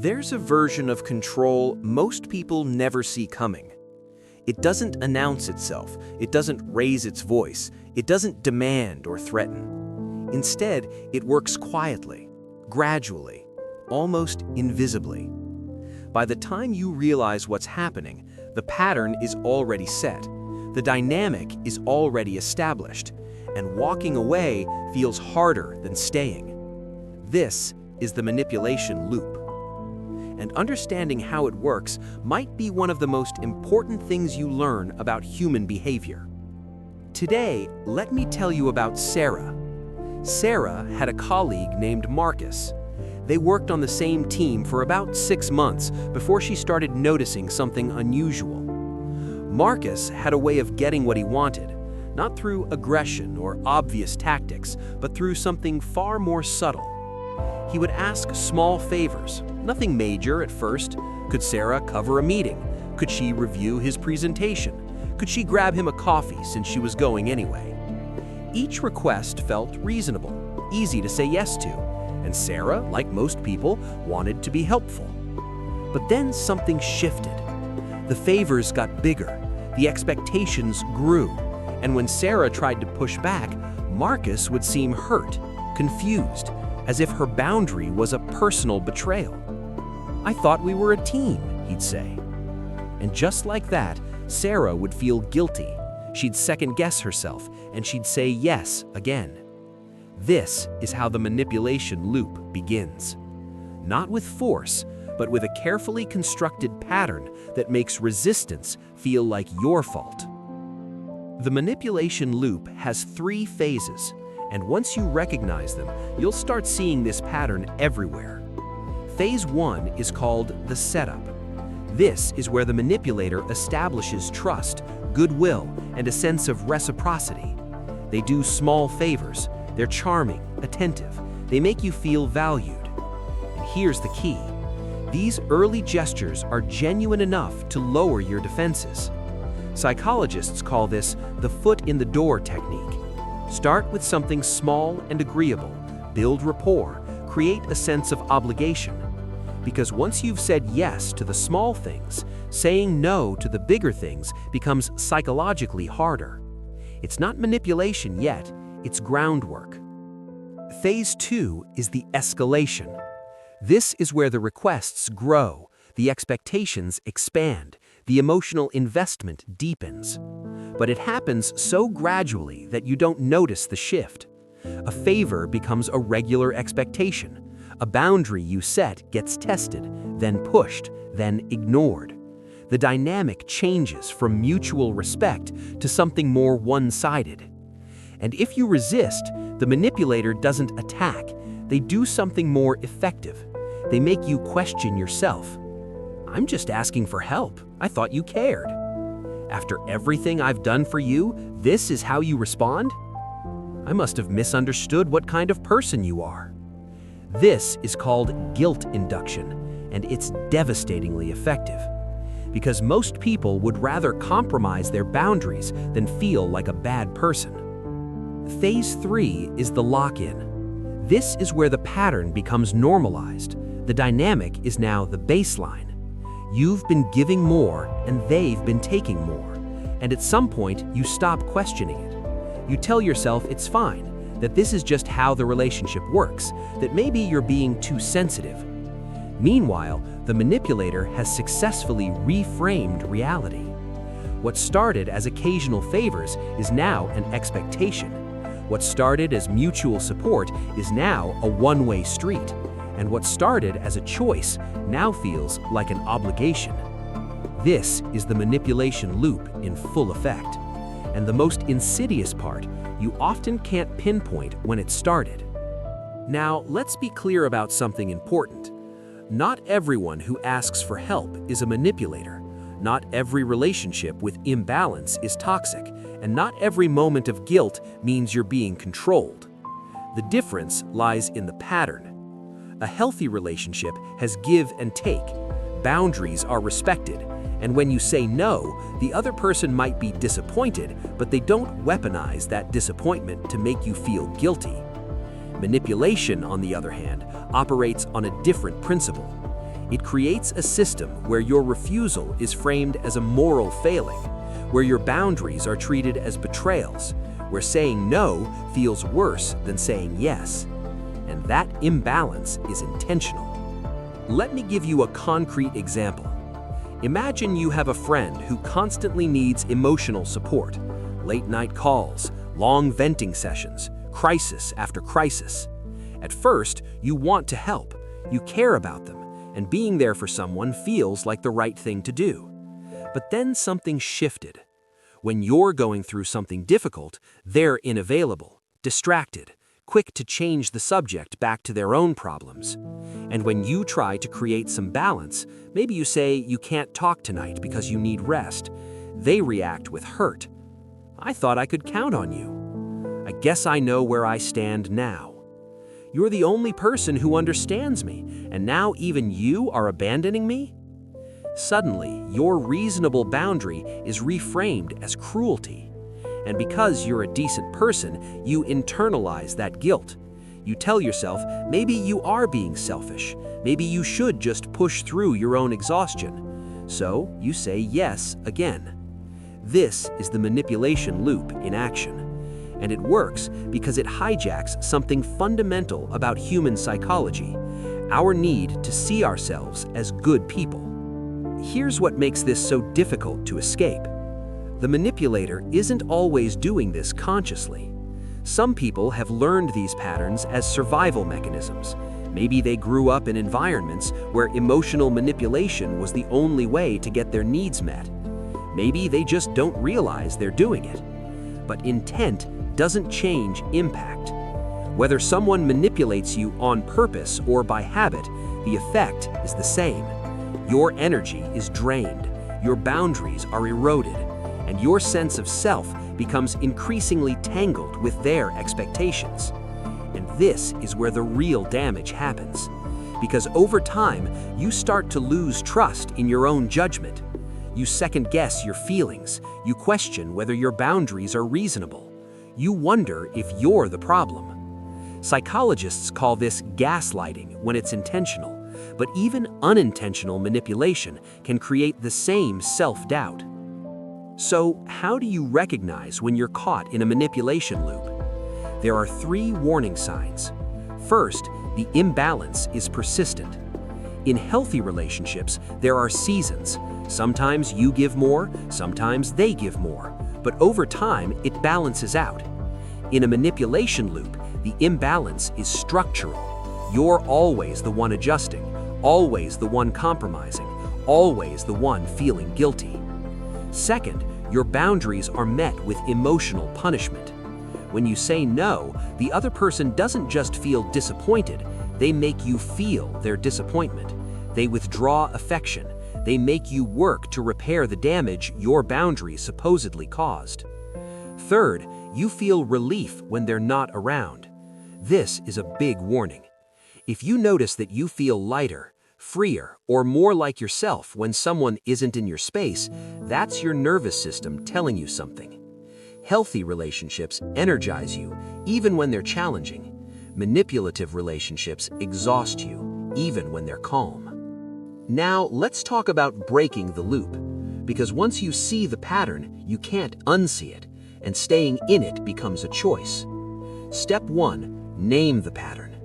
There's a version of control most people never see coming. It doesn't announce itself, it doesn't raise its voice, it doesn't demand or threaten. Instead, it works quietly, gradually, almost invisibly. By the time you realize what's happening, the pattern is already set, the dynamic is already established, and walking away feels harder than staying. This is the manipulation loop. And understanding how it works might be one of the most important things you learn about human behavior. Today, let me tell you about Sarah. Sarah had a colleague named Marcus. They worked on the same team for about 6 months before she started noticing something unusual. Marcus had a way of getting what he wanted, not through aggression or obvious tactics, but through something far more subtle. He would ask small favors, nothing major at first. Could Sarah cover a meeting? Could she review his presentation? Could she grab him a coffee since she was going anyway? Each request felt reasonable, easy to say yes to, and Sarah, like most people, wanted to be helpful. But then something shifted. The favors got bigger, the expectations grew, and when Sarah tried to push back, Marcus would seem hurt, confused, as if her boundary was a personal betrayal. "I thought we were a team," he'd say. And just like that, Sarah would feel guilty. She'd second-guess herself, and she'd say yes again. This is how the manipulation loop begins. Not with force, but with a carefully constructed pattern that makes resistance feel like your fault. The manipulation loop has 3 phases. And once you recognize them, you'll start seeing this pattern everywhere. Phase 1 is called the setup. This is where the manipulator establishes trust, goodwill, and a sense of reciprocity. They do small favors. They're charming, attentive. They make you feel valued. And here's the key. These early gestures are genuine enough to lower your defenses. Psychologists call this the foot in the door technique. Start with something small and agreeable, build rapport, create a sense of obligation. Because once you've said yes to the small things, saying no to the bigger things becomes psychologically harder. It's not manipulation yet, it's groundwork. Phase 2 is the escalation. This is where the requests grow, the expectations expand, the emotional investment deepens. But it happens so gradually that you don't notice the shift. A favor becomes a regular expectation. A boundary you set gets tested, then pushed, then ignored. The dynamic changes from mutual respect to something more one-sided. And if you resist, the manipulator doesn't attack. They do something more effective. They make you question yourself. "I'm just asking for help. I thought you cared. After everything I've done for you, this is how you respond? I must have misunderstood what kind of person you are." This is called guilt induction, and it's devastatingly effective. Because most people would rather compromise their boundaries than feel like a bad person. Phase 3 is the lock-in. This is where the pattern becomes normalized. The dynamic is now the baseline. You've been giving more, and they've been taking more. And at some point, you stop questioning it. You tell yourself it's fine, that this is just how the relationship works, that maybe you're being too sensitive. Meanwhile, the manipulator has successfully reframed reality. What started as occasional favors is now an expectation. What started as mutual support is now a one-way street. And what started as a choice now feels like an obligation. This is the manipulation loop in full effect. And the most insidious part, you often can't pinpoint when it started. Now, let's be clear about something important. Not everyone who asks for help is a manipulator. Not every relationship with imbalance is toxic, and not every moment of guilt means you're being controlled. The difference lies in the pattern. A healthy relationship has give and take. Boundaries are respected, and when you say no, the other person might be disappointed, but they don't weaponize that disappointment to make you feel guilty. Manipulation, on the other hand, operates on a different principle. It creates a system where your refusal is framed as a moral failing, where your boundaries are treated as betrayals, where saying no feels worse than saying yes. And that imbalance is intentional. Let me give you a concrete example. Imagine you have a friend who constantly needs emotional support, late-night calls, long venting sessions, crisis after crisis. At first, you want to help, you care about them, and being there for someone feels like the right thing to do. But then something shifted. When you're going through something difficult, they're unavailable, distracted, quick to change the subject back to their own problems. And when you try to create some balance, maybe you say you can't talk tonight because you need rest, they react with hurt. I thought I could count on you. I guess I know where I stand now. You're the only person who understands me, and now even you are abandoning me? Suddenly, your reasonable boundary is reframed as cruelty. And because you're a decent person, you internalize that guilt. You tell yourself, maybe you are being selfish. Maybe you should just push through your own exhaustion. So you say yes again. This is the manipulation loop in action. And it works because it hijacks something fundamental about human psychology, our need to see ourselves as good people. Here's what makes this so difficult to escape. The manipulator isn't always doing this consciously. Some people have learned these patterns as survival mechanisms. Maybe they grew up in environments where emotional manipulation was the only way to get their needs met. Maybe they just don't realize they're doing it. But intent doesn't change impact. Whether someone manipulates you on purpose or by habit, the effect is the same. Your energy is drained, your boundaries are eroded, and your sense of self becomes increasingly tangled with their expectations. And this is where the real damage happens. Because over time, you start to lose trust in your own judgment. You second-guess your feelings. You question whether your boundaries are reasonable. You wonder if you're the problem. Psychologists call this gaslighting when it's intentional, but even unintentional manipulation can create the same self-doubt. So, how do you recognize when you're caught in a manipulation loop? There are 3 warning signs. First, the imbalance is persistent. In healthy relationships, there are seasons. Sometimes you give more, sometimes they give more, but over time, it balances out. In a manipulation loop, the imbalance is structural. You're always the one adjusting, always the one compromising, always the one feeling guilty. Second, your boundaries are met with emotional punishment. When you say no, the other person doesn't just feel disappointed, they make you feel their disappointment. They withdraw affection. They make you work to repair the damage your boundaries supposedly caused. Third, you feel relief when they're not around. This is a big warning. If you notice that you feel lighter, freer, or more like yourself when someone isn't in your space, that's your nervous system telling you something. Healthy relationships energize you, even when they're challenging. Manipulative relationships exhaust you, even when they're calm. Now, let's talk about breaking the loop. Because once you see the pattern, you can't unsee it, and staying in it becomes a choice. Step 1, name the pattern.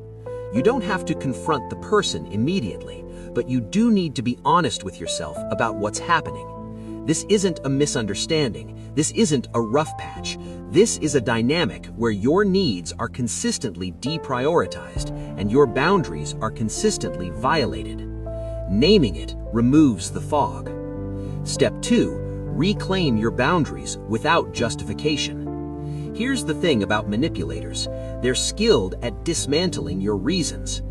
You don't have to confront the person immediately, but you do need to be honest with yourself about what's happening. This isn't a misunderstanding. This isn't a rough patch. This is a dynamic where your needs are consistently deprioritized and your boundaries are consistently violated. Naming it removes the fog. Step 2, reclaim your boundaries without justification. Here's the thing about manipulators. They're skilled at dismantling your reasons.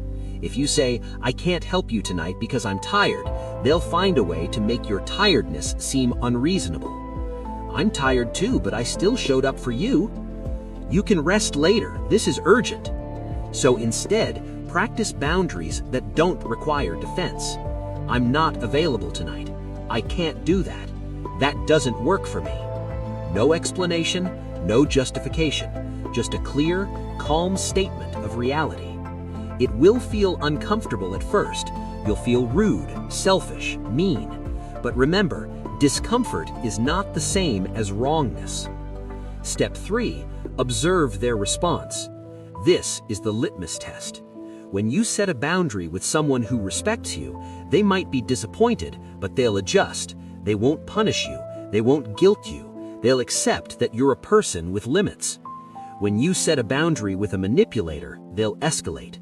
If you say, "I can't help you tonight because I'm tired," they'll find a way to make your tiredness seem unreasonable. "I'm tired too, but I still showed up for you." "You can rest later, this is urgent." So instead, practice boundaries that don't require defense. "I'm not available tonight. I can't do that. That doesn't work for me." No explanation, no justification, just a clear, calm statement of reality. It will feel uncomfortable at first. You'll feel rude, selfish, mean. But remember, discomfort is not the same as wrongness. Step 3, observe their response. This is the litmus test. When you set a boundary with someone who respects you, they might be disappointed, but they'll adjust. They won't punish you. They won't guilt you. They'll accept that you're a person with limits. When you set a boundary with a manipulator, they'll escalate.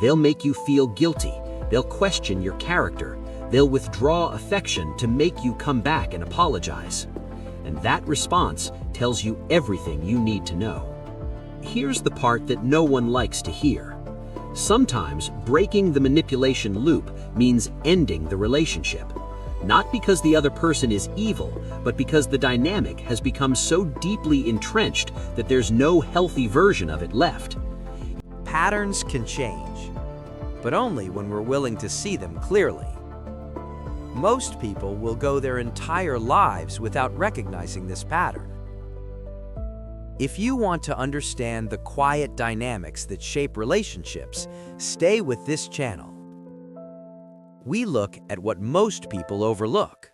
They'll make you feel guilty. They'll question your character. They'll withdraw affection to make you come back and apologize. And that response tells you everything you need to know. Here's the part that no one likes to hear. Sometimes breaking the manipulation loop means ending the relationship. Not because the other person is evil, but because the dynamic has become so deeply entrenched that there's no healthy version of it left. Patterns can change, but only when we're willing to see them clearly. Most people will go their entire lives without recognizing this pattern. If you want to understand the quiet dynamics that shape relationships, stay with this channel. We look at what most people overlook.